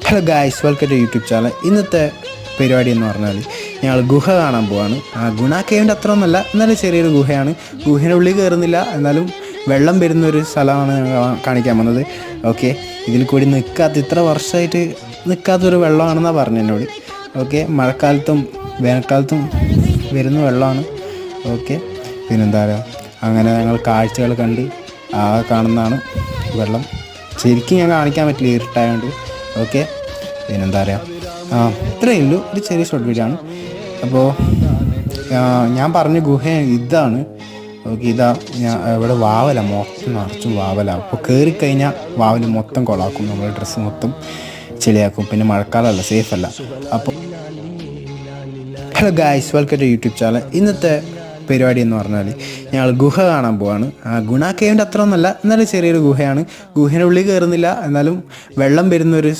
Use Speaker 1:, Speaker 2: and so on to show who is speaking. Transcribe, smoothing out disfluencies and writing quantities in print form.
Speaker 1: Hello guys, welcome to YouTube channel. ഇന്നത്തെ പരിപാടി എന്ന് പറഞ്ഞാൽ ഞങ്ങൾ ഗുഹ കാണാൻ പോവാണ്. ഗുണ കേവിൻ്റെ അത്ര ഒന്നുമല്ല, എന്നാലും ചെറിയൊരു ഗുഹയാണ്. ഗുഹേൻ്റെ ഉള്ളിൽ കയറുന്നില്ല, എന്നാലും വെള്ളം വരുന്നൊരു സ്ഥലമാണ് ഞങ്ങൾ കാണിക്കാൻ വന്നത്. ഓക്കെ, ഇതിൽ കൂടി ഇത്ര വർഷമായിട്ട് നിൽക്കാത്തൊരു വെള്ളമാണെന്നാണ് പറഞ്ഞു എന്നോട്. ഓക്കെ, മഴക്കാലത്തും വേനൽക്കാലത്തും വരുന്ന വെള്ളമാണ്. ഓക്കെ, പിന്നെന്താ പറയുക, അങ്ങനെ ഞങ്ങൾ കാഴ്ചകൾ കണ്ട് കാണുന്നതാണ് വെള്ളം. ശരിക്കും ഞാൻ കാണിക്കാൻ പറ്റില്ല, ഇരുട്ടായതുകൊണ്ട്. ഓക്കെ, പിന്നെന്താ പറയുക, ഇത്രയേ ഉള്ളൂ. ഒരു ചെറിയ ഷോർട്ട് വീഡിയോ ആണ്. അപ്പോൾ ഞാൻ പറഞ്ഞ ഗുഹ ഇതാണ്. ഓക്കെ, ഇതാ ഇവിടെ വാവല മൊത്തം നിറച്ചും വാവല. അപ്പോൾ കയറിക്കഴിഞ്ഞാൽ വാവൽ മൊത്തം കൊളാക്കും, നമ്മുടെ ഡ്രസ്സ് മൊത്തം ചെളിയാക്കും. പിന്നെ മഴക്കാലമല്ല, സേഫ് അല്ല. അപ്പോൾ hello guys, welcome to YouTube channel. ഇന്നത്തെ പരിപാടി എന്ന് പറഞ്ഞാൽ ഞങ്ങൾ ഗുഹ കാണാൻ പോവാണ്. ഗുണ കേവിൻ്റെ അത്ര ഒന്നുമല്ല, എന്നാലും ചെറിയൊരു ഗുഹയാണ്. ഗുഹേൻ്റെ ഉള്ളിൽ കയറുന്നില്ല, എന്നാലും വെള്ളം വരുന്നൊരു